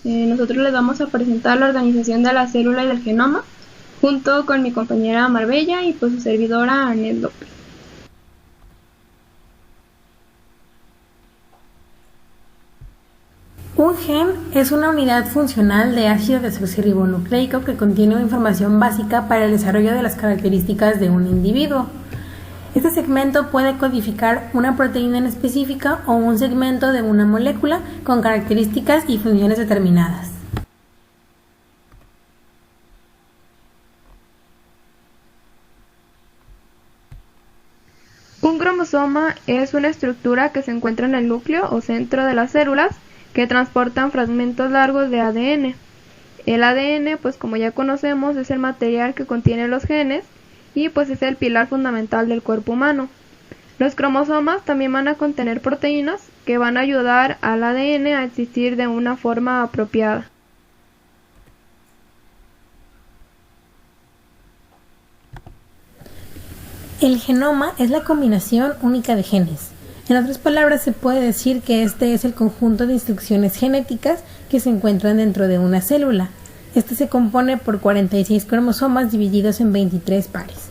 nosotros les vamos a presentar la organización de la célula y del genoma, junto con mi compañera Marbella y pues su servidora Anet López. Un gen es una unidad funcional de ácido desoxirribonucleico que contiene información básica para el desarrollo de las características de un individuo. Este segmento puede codificar una proteína en específica o un segmento de una molécula con características y funciones determinadas. Un cromosoma es una estructura que se encuentra en el núcleo o centro de las células que transportan fragmentos largos de ADN. El ADN, pues como ya conocemos, es el material que contiene los genes y pues es el pilar fundamental del cuerpo humano. Los cromosomas también van a contener proteínas que van a ayudar al ADN a existir de una forma apropiada. El genoma es la combinación única de genes. En otras palabras, se puede decir que este es el conjunto de instrucciones genéticas que se encuentran dentro de una célula. Este se compone por 46 cromosomas divididos en 23 pares.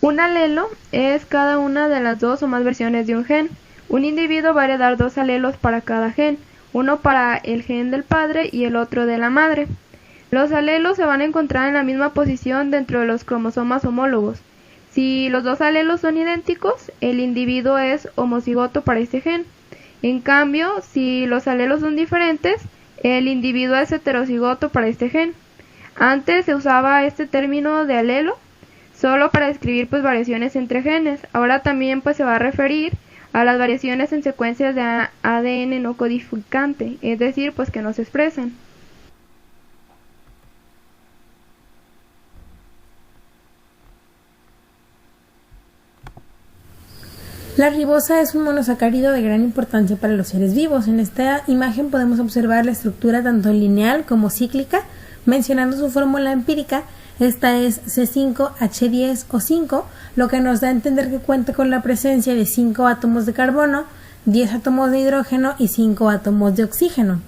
Un alelo es cada una de las dos o más versiones de un gen. Un individuo va a heredar dos alelos para cada gen, uno para el gen del padre y el otro de la madre. Los alelos se van a encontrar en la misma posición dentro de los cromosomas homólogos. Si los dos alelos son idénticos, el individuo es homocigoto para este gen. En cambio, si los alelos son diferentes, el individuo es heterocigoto para este gen. Antes se usaba este término de alelo solo para describir pues variaciones entre genes. Ahora también pues se va a referir a las variaciones en secuencias de ADN no codificante, es decir, pues que no se expresan. La ribosa es un monosacárido de gran importancia para los seres vivos. En esta imagen podemos observar la estructura tanto lineal como cíclica. Mencionando su fórmula empírica, esta es C5H10O5, lo que nos da a entender que cuenta con la presencia de 5 átomos de carbono, 10 átomos de hidrógeno y 5 átomos de oxígeno.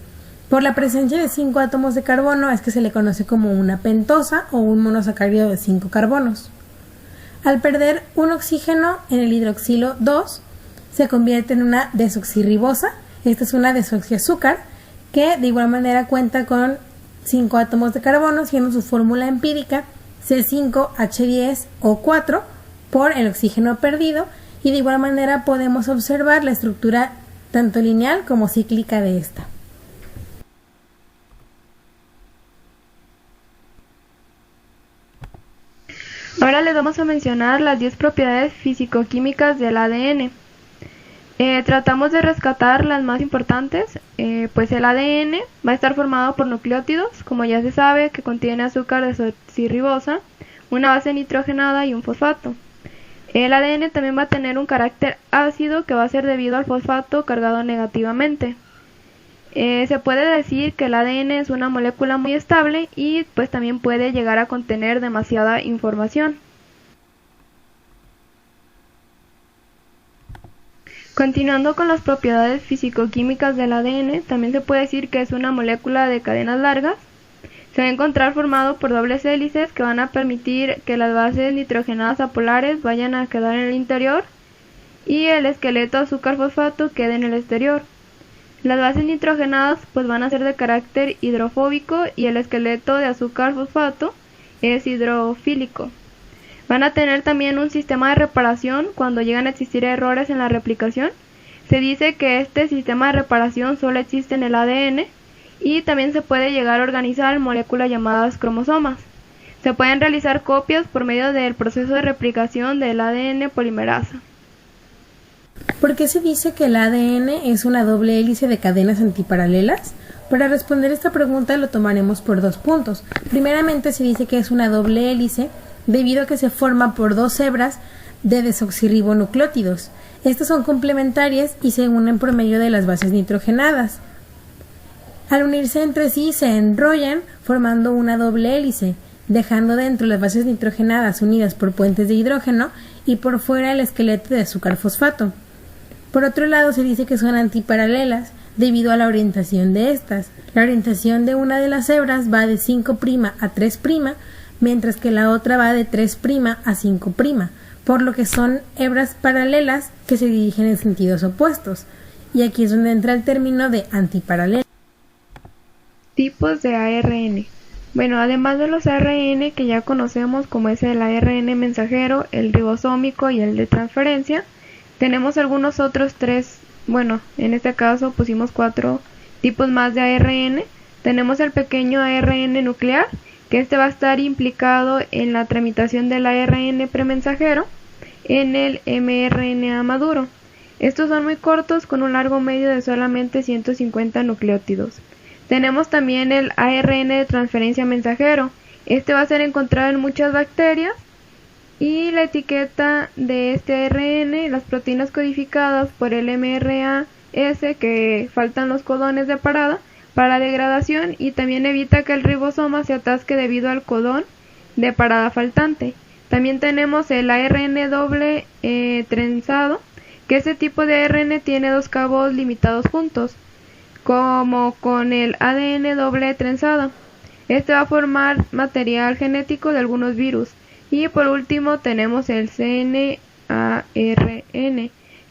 Por la presencia de 5 átomos de carbono es que se le conoce como una pentosa o un monosacárido de 5 carbonos. Al perder un oxígeno en el hidroxilo 2, se convierte en una desoxirribosa. Esta es una desoxiazúcar que de igual manera cuenta con 5 átomos de carbono, siendo su fórmula empírica C5H10O4 por el oxígeno perdido, y de igual manera podemos observar la estructura tanto lineal como cíclica de esta. Ahora les vamos a mencionar las 10 propiedades físico-químicas del ADN. Tratamos de rescatar las más importantes, pues el ADN va a estar formado por nucleótidos, como ya se sabe, que contiene azúcar desoxirribosa, una base nitrogenada y un fosfato. El ADN también va a tener un carácter ácido que va a ser debido al fosfato cargado negativamente. Se puede decir que el ADN es una molécula muy estable y pues también puede llegar a contener demasiada información. Continuando con las propiedades físico-químicas del ADN, también se puede decir que es una molécula de cadenas largas. Se va a encontrar formado por dobles hélices que van a permitir que las bases nitrogenadas apolares vayan a quedar en el interior y el esqueleto azúcar-fosfato quede en el exterior. Las bases nitrogenadas pues van a ser de carácter hidrofóbico y el esqueleto de azúcar-fosfato es hidrofílico. Van a tener también un sistema de reparación cuando llegan a existir errores en la replicación. Se dice que este sistema de reparación solo existe en el ADN y también se puede llegar a organizar en moléculas llamadas cromosomas. Se pueden realizar copias por medio del proceso de replicación del ADN polimerasa. ¿Por qué se dice que el ADN es una doble hélice de cadenas antiparalelas? Para responder esta pregunta lo tomaremos por dos puntos. Primeramente se dice que es una doble hélice debido a que se forma por dos hebras de desoxirribonucleótidos. Estas son complementarias y se unen por medio de las bases nitrogenadas. Al unirse entre sí se enrollan formando una doble hélice. dejando dentro las bases nitrogenadas unidas por puentes de hidrógeno y por fuera el esqueleto de azúcar fosfato. Por otro lado, se dice que son antiparalelas debido a la orientación de estas. La orientación de una de las hebras va de 5' a 3', mientras que la otra va de 3' a 5', por lo que son hebras paralelas que se dirigen en sentidos opuestos. Y aquí es donde entra el término de antiparalelo. Tipos de ARN. Bueno, además de los ARN que ya conocemos, como es el ARN mensajero, el ribosómico y el de transferencia, tenemos algunos otros tres, bueno, en este caso pusimos 4 tipos más de ARN. Tenemos el pequeño ARN nuclear, que este va a estar implicado en la tramitación del ARN premensajero en el mRNA maduro. Estos son muy cortos, con un largo medio de solamente 150 nucleótidos. Tenemos también el ARN de transferencia mensajero. Este va a ser encontrado en muchas bacterias y la etiqueta de este ARN, las proteínas codificadas por el mRNA, que faltan los codones de parada para la degradación, y también evita que el ribosoma se atasque debido al codón de parada faltante. También tenemos el ARN doble trenzado, que este tipo de ARN tiene 2 cabos limitados juntos, como con el ADN doble trenzado. Este va a formar material genético de algunos virus. Y por último tenemos el cNARN,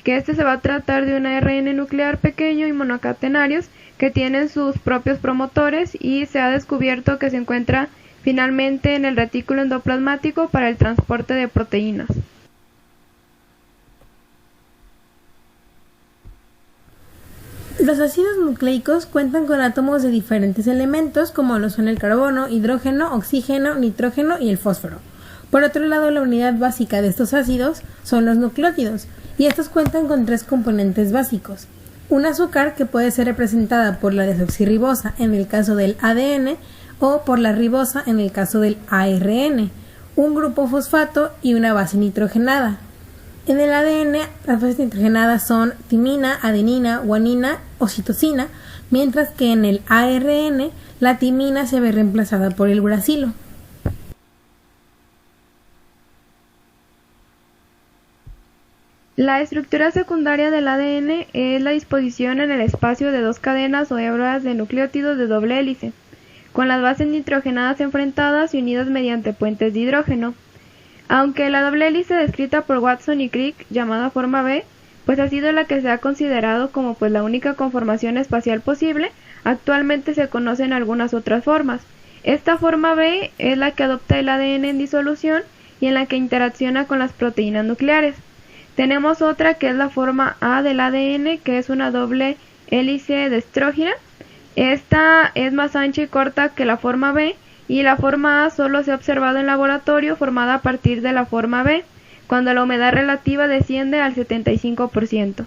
que este se va a tratar de un ARN nuclear pequeño y monocatenarios que tienen sus propios promotores, y se ha descubierto que se encuentra finalmente en el retículo endoplasmático para el transporte de proteínas. Los ácidos nucleicos cuentan con átomos de diferentes elementos, como lo son el carbono, hidrógeno, oxígeno, nitrógeno y el fósforo. Por otro lado, la unidad básica de estos ácidos son los nucleótidos, y estos cuentan con 3 componentes básicos: un azúcar, que puede ser representada por la desoxirribosa en el caso del ADN o por la ribosa en el caso del ARN, un grupo fosfato y una base nitrogenada. En el ADN, las bases nitrogenadas son timina, adenina, guanina o citosina, mientras que en el ARN la timina se ve reemplazada por el uracilo. La estructura secundaria del ADN es la disposición en el espacio de 2 cadenas o hebras de nucleótidos de doble hélice, con las bases nitrogenadas enfrentadas y unidas mediante puentes de hidrógeno. Aunque la doble hélice descrita por Watson y Crick, llamada forma B, pues ha sido la que se ha considerado como pues la única conformación espacial posible, actualmente se conocen algunas otras formas. Esta forma B es la que adopta el ADN en disolución y en la que interacciona con las proteínas nucleares. Tenemos otra que es la forma A del ADN, que es una doble hélice destrógira. Esta es más ancha y corta que la forma B, y la forma A solo se ha observado en laboratorio, formada a partir de la forma B, cuando la humedad relativa desciende al 75%.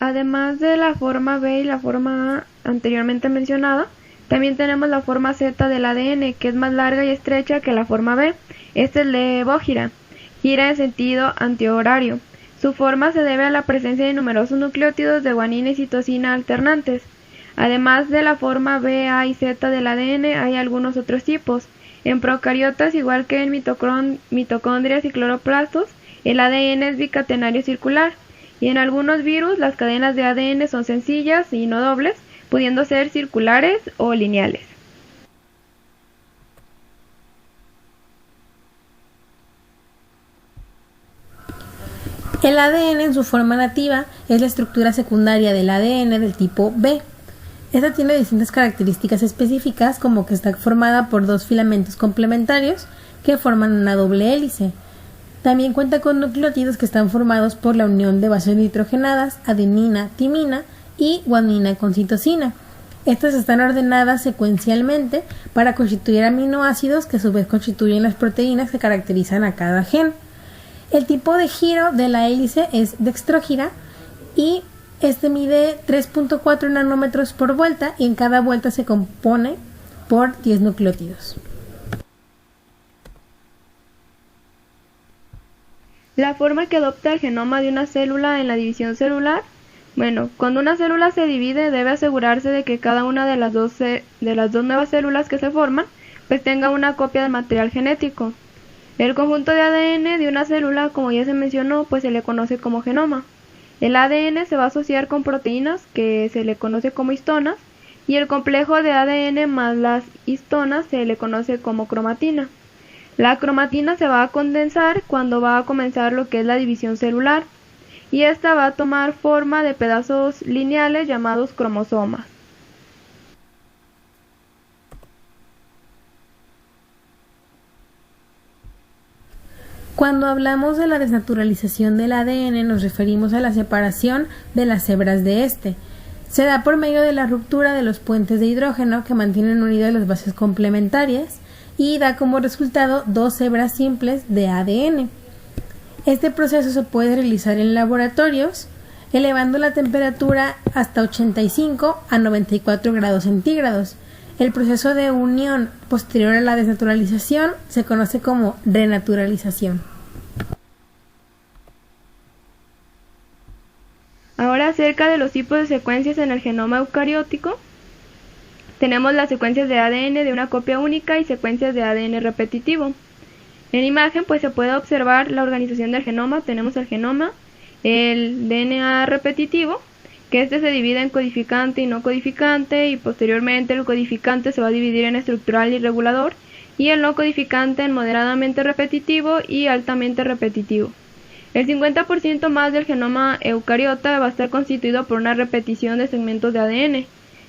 Además de la forma B y la forma A anteriormente mencionada, también tenemos la forma Z del ADN, que es más larga y estrecha que la forma B. Esta es levógira, gira en sentido antihorario. Su forma se debe a la presencia de numerosos nucleótidos de guanina y citosina alternantes. Además de la forma B, A y Z del ADN, hay algunos otros tipos. En procariotas, igual que en mitocondrias y cloroplastos, el ADN es bicatenario circular, y en algunos virus las cadenas de ADN son sencillas y no dobles, pudiendo ser circulares o lineales. El ADN en su forma nativa es la estructura secundaria del ADN del tipo B. Esta tiene distintas características específicas, como que está formada por 2 filamentos complementarios que forman una doble hélice. También cuenta con nucleótidos que están formados por la unión de bases nitrogenadas, adenina, timina y guanina con citosina. Estas están ordenadas secuencialmente para constituir aminoácidos que a su vez constituyen las proteínas que caracterizan a cada gen. El tipo de giro de la hélice es dextrógira y este mide 3.4 nanómetros por vuelta, y en cada vuelta se compone por 10 nucleótidos. La forma que adopta el genoma de una célula en la división celular Bueno, cuando una célula se divide debe asegurarse de que cada una de las dos nuevas células que se forman pues tenga una copia del material genético. El conjunto de ADN de una célula, como ya se mencionó, pues se le conoce como genoma. El ADN se va a asociar con proteínas que se le conoce como histonas y el complejo de ADN más las histonas se le conoce como cromatina. La cromatina se va a condensar cuando va a comenzar lo que es la división celular y esta va a tomar forma de pedazos lineales llamados cromosomas. Cuando hablamos de la desnaturalización del ADN nos referimos a la separación de las hebras de este. Se da por medio de la ruptura de los puentes de hidrógeno que mantienen unidas las bases complementarias y da como resultado dos hebras simples de ADN. Este proceso se puede realizar en laboratorios, elevando la temperatura hasta 85 a 94 grados centígrados. El proceso de unión posterior a la desnaturalización se conoce como renaturalización. Ahora, acerca de los tipos de secuencias en el genoma eucariótico, tenemos las secuencias de ADN de una copia única y secuencias de ADN repetitivo. En imagen pues se puede observar la organización del genoma. Tenemos el genoma, el DNA repetitivo, que este se divide en codificante y no codificante, y posteriormente el codificante se va a dividir en estructural y regulador, y el no codificante en moderadamente repetitivo y altamente repetitivo. El 50% más del genoma eucariota va a estar constituido por una repetición de segmentos de ADN,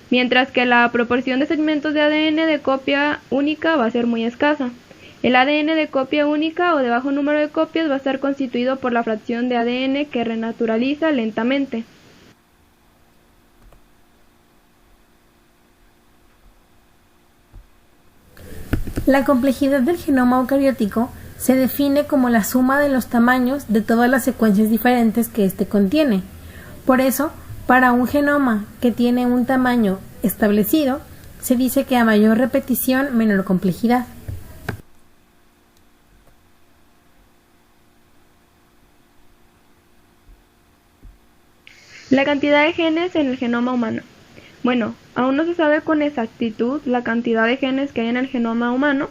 mientras que la proporción de segmentos de ADN de copia única va a ser muy escasa. El ADN de copia única o de bajo número de copias va a estar constituido por la fracción de ADN que renaturaliza lentamente. La complejidad del genoma eucariótico se define como la suma de los tamaños de todas las secuencias diferentes que éste contiene. Por eso, para un genoma que tiene un tamaño establecido, se dice que a mayor repetición, menor complejidad. La cantidad de genes en el genoma humano. Bueno, aún no se sabe con exactitud la cantidad de genes que hay en el genoma humano,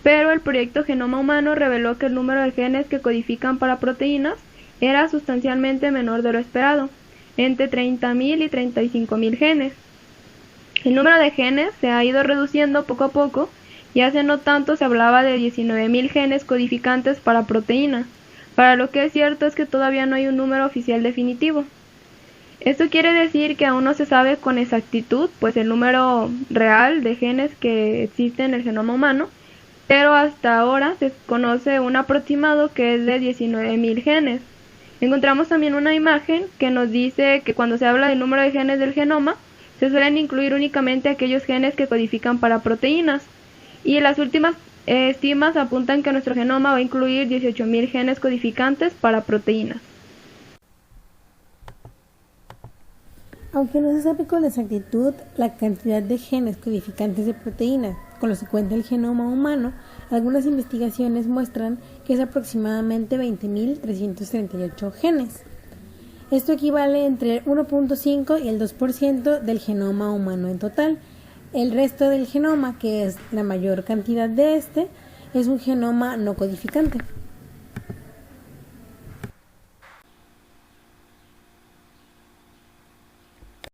pero el proyecto Genoma Humano reveló que el número de genes que codifican para proteínas era sustancialmente menor de lo esperado, entre 30.000 y 35.000 genes. El número de genes se ha ido reduciendo poco a poco y hace no tanto se hablaba de 19.000 genes codificantes para proteínas, para lo que es cierto es que todavía no hay un número oficial definitivo. Esto quiere decir que aún no se sabe con exactitud pues el número real de genes que existe en el genoma humano, pero hasta ahora se conoce un aproximado que es de 19.000 genes. Encontramos también una imagen que nos dice que cuando se habla del número de genes del genoma, se suelen incluir únicamente aquellos genes que codifican para proteínas, y las últimas estimas apuntan que nuestro genoma va a incluir 18.000 genes codificantes para proteínas. Aunque no se sabe con exactitud la cantidad de genes codificantes de proteínas con los que cuenta el genoma humano, algunas investigaciones muestran que es aproximadamente 20.338 genes. Esto equivale entre 1.5 y el 2% del genoma humano en total. El resto del genoma, que es la mayor cantidad de este, es un genoma no codificante.